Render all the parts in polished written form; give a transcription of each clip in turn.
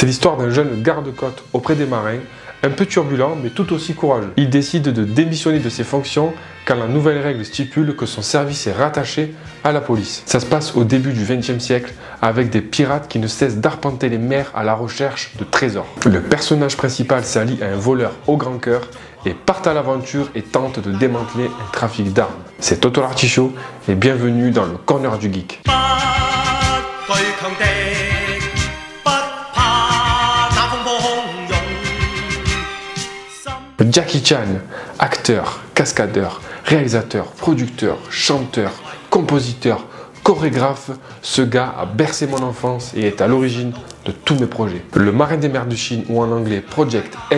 C'est l'histoire d'un jeune garde-côte auprès des marins, un peu turbulent mais tout aussi courageux. Il décide de démissionner de ses fonctions quand la nouvelle règle stipule que son service est rattaché à la police. Ça se passe au début du XXe siècle avec des pirates qui ne cessent d'arpenter les mers à la recherche de trésors. Le personnage principal s'allie à un voleur au grand cœur et part à l'aventure et tente de démanteler un trafic d'armes. C'est Toto l'Artichaut et bienvenue dans le Corner du Geek. Jackie Chan, acteur, cascadeur, réalisateur, producteur, chanteur, compositeur, chorégraphe, ce gars a bercé mon enfance et est à l'origine de tous mes projets. Le Marin des mers de Chine, ou en anglais Project A,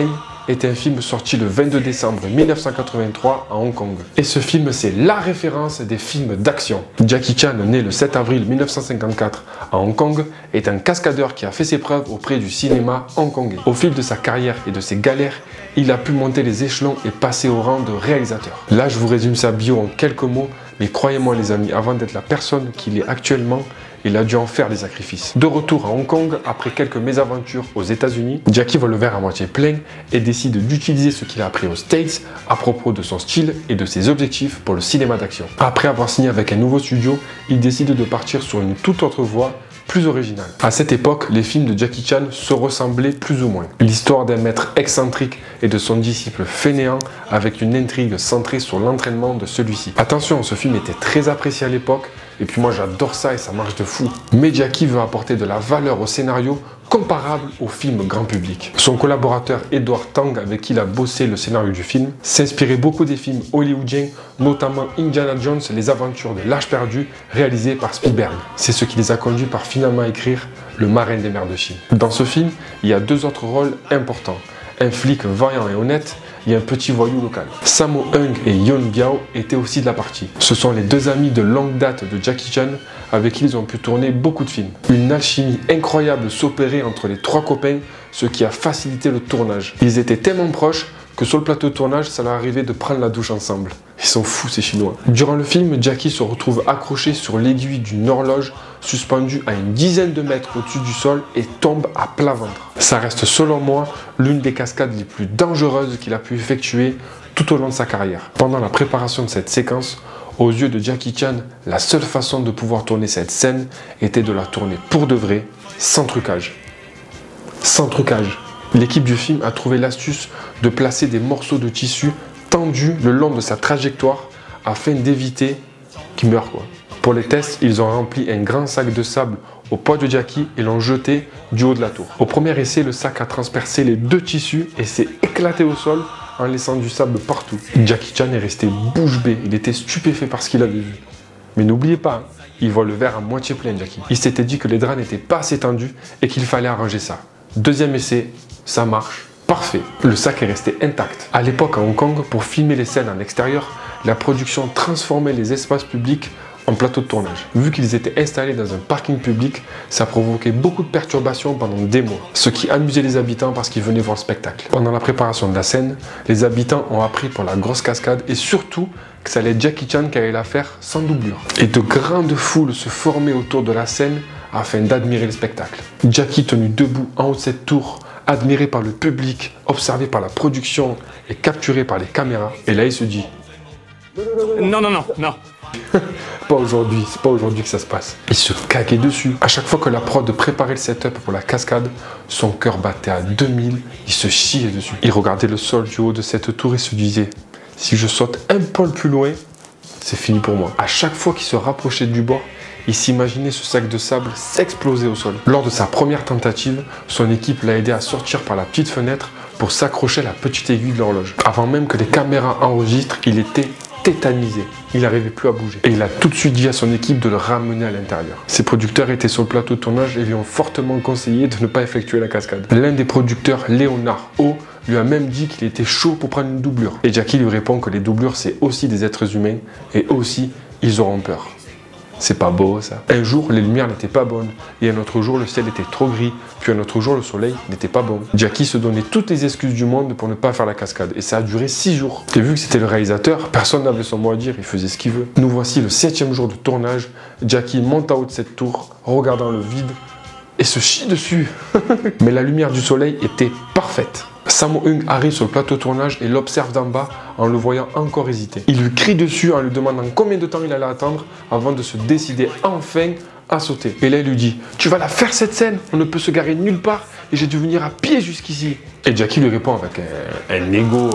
est un film sorti le 22 décembre 1983 à Hong Kong. Et ce film, c'est la référence des films d'action. Jackie Chan, né le 7 avril 1954 à Hong Kong, est un cascadeur qui a fait ses preuves auprès du cinéma hongkongais. Au fil de sa carrière et de ses galères, il a pu monter les échelons et passer au rang de réalisateur. Là, je vous résume sa bio en quelques mots, mais croyez-moi les amis, avant d'être la personne qu'il est actuellement, il a dû en faire des sacrifices. De retour à Hong Kong, après quelques mésaventures aux États-Unis, Jackie voit le verre à moitié plein et décide d'utiliser ce qu'il a appris aux States à propos de son style et de ses objectifs pour le cinéma d'action. Après avoir signé avec un nouveau studio, il décide de partir sur une toute autre voie, plus originale. À cette époque, les films de Jackie Chan se ressemblaient plus ou moins. L'histoire d'un maître excentrique et de son disciple fainéant avec une intrigue centrée sur l'entraînement de celui-ci. Attention, ce film était très apprécié à l'époque et puis moi j'adore ça et ça marche de fou. Mais Jackie veut apporter de la valeur au scénario comparable au film grand public. Son collaborateur Edward Tang, avec qui il a bossé le scénario du film, s'inspirait beaucoup des films hollywoodiens, notamment Indiana Jones, les aventures de l'Arche perdue, réalisé par Spielberg. C'est ce qui les a conduits par finalement écrire Le Marin des mers de Chine. Dans ce film, il y a deux autres rôles importants. Un flic vaillant et honnête et un petit voyou local. Sammo Hung et Yuen Biao étaient aussi de la partie. Ce sont les deux amis de longue date de Jackie Chan avec qui ils ont pu tourner beaucoup de films. Une alchimie incroyable s'opérait entre les trois copains, ce qui a facilité le tournage. Ils étaient tellement proches que sur le plateau de tournage, ça leur arrivait de prendre la douche ensemble. Ils sont fous ces Chinois. Durant le film, Jackie se retrouve accroché sur l'aiguille d'une horloge suspendue à une dizaine de mètres au-dessus du sol et tombe à plat ventre. Ça reste selon moi l'une des cascades les plus dangereuses qu'il a pu effectuer tout au long de sa carrière. Pendant la préparation de cette séquence, aux yeux de Jackie Chan, la seule façon de pouvoir tourner cette scène était de la tourner pour de vrai, sans trucage. Sans trucage. L'équipe du film a trouvé l'astuce de placer des morceaux de tissu tendus le long de sa trajectoire afin d'éviter qu'il meure quoi. Pour les tests, ils ont rempli un grand sac de sable au poids de Jackie et l'ont jeté du haut de la tour. Au premier essai, le sac a transpercé les deux tissus et s'est éclaté au sol en laissant du sable partout. Jackie Chan est resté bouche bée, il était stupéfait par ce qu'il avait vu. Mais n'oubliez pas, il voit le verre à moitié plein Jackie. Il s'était dit que les draps n'étaient pas assez tendus et qu'il fallait arranger ça. Deuxième essai, ça marche. Parfait. Le sac est resté intact. À l'époque, à Hong Kong, pour filmer les scènes en extérieur, la production transformait les espaces publics en plateau de tournage. Vu qu'ils étaient installés dans un parking public, ça provoquait beaucoup de perturbations pendant des mois, ce qui amusait les habitants parce qu'ils venaient voir le spectacle. Pendant la préparation de la scène, les habitants ont appris pour la grosse cascade et surtout que ça allait être Jackie Chan qui allait la faire sans doublure. Et de grandes foules se formaient autour de la scène afin d'admirer le spectacle. Jackie tenu debout en haut de cette tour, admiré par le public, observé par la production et capturé par les caméras. Et là, il se dit non. Pas aujourd'hui, c'est pas aujourd'hui que ça se passe. Il se caguait dessus. À chaque fois que la prod préparait le setup pour la cascade, son cœur battait à 2000, il se chiait dessus. Il regardait le sol du haut de cette tour et se disait si je saute un poil plus loin, c'est fini pour moi. À chaque fois qu'il se rapprochait du bord, il s'imaginait ce sac de sable s'exploser au sol. Lors de sa première tentative, son équipe l'a aidé à sortir par la petite fenêtre pour s'accrocher à la petite aiguille de l'horloge. Avant même que les caméras enregistrent, il était tétanisé. Il n'arrivait plus à bouger. Et il a tout de suite dit à son équipe de le ramener à l'intérieur. Ses producteurs étaient sur le plateau de tournage et lui ont fortement conseillé de ne pas effectuer la cascade. L'un des producteurs, Léonard Ho, lui a même dit qu'il était chaud pour prendre une doublure. Et Jackie lui répond que les doublures, c'est aussi des êtres humains et eux aussi, ils auront peur. C'est pas beau ça. Un jour, les lumières n'étaient pas bonnes, et un autre jour, le ciel était trop gris, puis un autre jour, le soleil n'était pas bon. Jackie se donnait toutes les excuses du monde pour ne pas faire la cascade, et ça a duré 6 jours. Et vu que c'était le réalisateur, personne n'avait son mot à dire, il faisait ce qu'il veut. Nous voici le 7e jour de tournage, Jackie monte en haut de cette tour, regardant le vide, et se chie dessus. Mais la lumière du soleil était parfaite. Sammo Hung arrive sur le plateau de tournage et l'observe d'en bas en le voyant encore hésiter. Il lui crie dessus en lui demandant combien de temps il allait attendre avant de se décider enfin à sauter. Et là il lui dit « Tu vas la faire cette scène, on ne peut se garer nulle part et j'ai dû venir à pied jusqu'ici. » Et Jackie lui répond avec un ego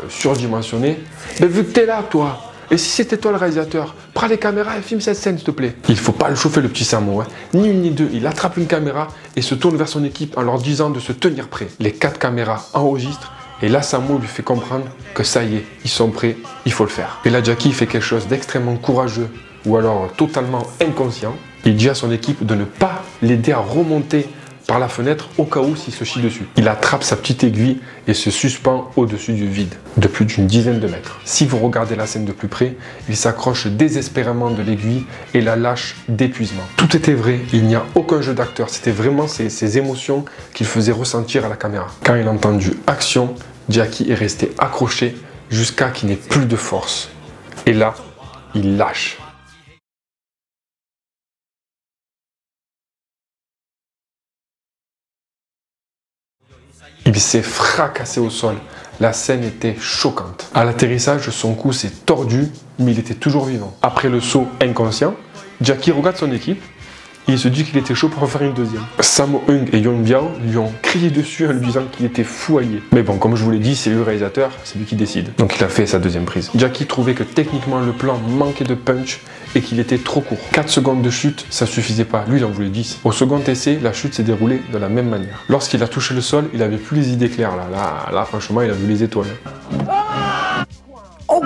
surdimensionné « Mais vu que t'es là toi, et si c'était toi le réalisateur, prends les caméras et filme cette scène s'il te plaît. » Il faut pas le chauffer le petit Sammo, hein. Ni une ni deux, il attrape une caméra et se tourne vers son équipe en leur disant de se tenir prêts. Les 4 caméras enregistrent et là Sammo lui fait comprendre que ça y est, ils sont prêts, il faut le faire. Et là Jackie fait quelque chose d'extrêmement courageux ou alors totalement inconscient. Il dit à son équipe de ne pas l'aider à remonter par la fenêtre au cas où s'il se chie dessus. Il attrape sa petite aiguille et se suspend au-dessus du vide, de plus d'une dizaine de mètres. Si vous regardez la scène de plus près, il s'accroche désespérément de l'aiguille et la lâche d'épuisement. Tout était vrai, il n'y a aucun jeu d'acteur, c'était vraiment ces émotions qu'il faisait ressentir à la caméra. Quand il a entendu « action », Jackie est resté accroché jusqu'à qu'il n'ait plus de force. Et là, il lâche. Il s'est fracassé au sol. La scène était choquante. À l'atterrissage, son cou s'est tordu, mais il était toujours vivant. Après le saut inconscient, Jackie regarde son équipe et il se dit qu'il était chaud pour en faire une deuxième. Sammo Hung et Yong Biao lui ont crié dessus en lui disant qu'il était fou allié. Mais bon, comme je vous l'ai dit, c'est lui le réalisateur, c'est lui qui décide. Donc il a fait sa deuxième prise. Jackie trouvait que techniquement le plan manquait de punch et qu'il était trop court. 4 secondes de chute, ça suffisait pas. Lui, il en voulait 10. Au second essai, la chute s'est déroulée de la même manière. Lorsqu'il a touché le sol, il avait plus les idées claires. Là, franchement, il a vu les étoiles. Oh.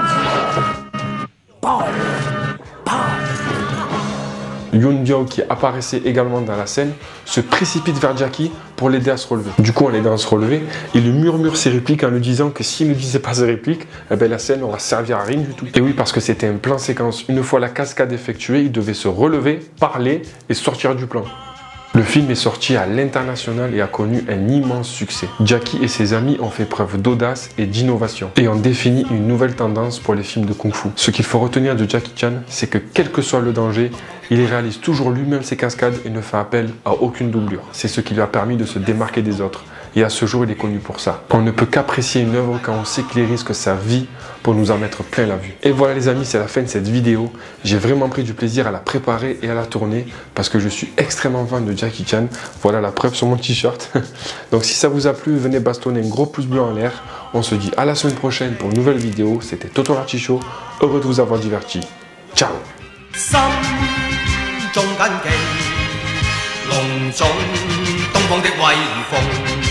Yong Biao, qui apparaissait également dans la scène, se précipite vers Jackie pour l'aider à se relever. Du coup, en l'aidant à se relever, il lui murmure ses répliques en lui disant que s'il ne disait pas ses répliques, eh ben, la scène n'aura servi à rien du tout. Et oui, parce que c'était un plan séquence. Une fois la cascade effectuée, il devait se relever, parler et sortir du plan. Le film est sorti à l'international et a connu un immense succès. Jackie et ses amis ont fait preuve d'audace et d'innovation et ont défini une nouvelle tendance pour les films de Kung-Fu. Ce qu'il faut retenir de Jackie Chan, c'est que quel que soit le danger, il réalise toujours lui-même ses cascades et ne fait appel à aucune doublure. C'est ce qui lui a permis de se démarquer des autres. Et à ce jour, il est connu pour ça. On ne peut qu'apprécier une œuvre quand on sait qu'il risque sa vie pour nous en mettre plein la vue. Et voilà les amis, c'est la fin de cette vidéo. J'ai vraiment pris du plaisir à la préparer et à la tourner parce que je suis extrêmement fan de Jackie Chan. Voilà la preuve sur mon t-shirt. Donc si ça vous a plu, venez bastonner un gros pouce bleu en l'air. On se dit à la semaine prochaine pour une nouvelle vidéo. C'était Toto l'Artichaut. Heureux de vous avoir diverti. Ciao. 心中緊記，隆重東方的威風。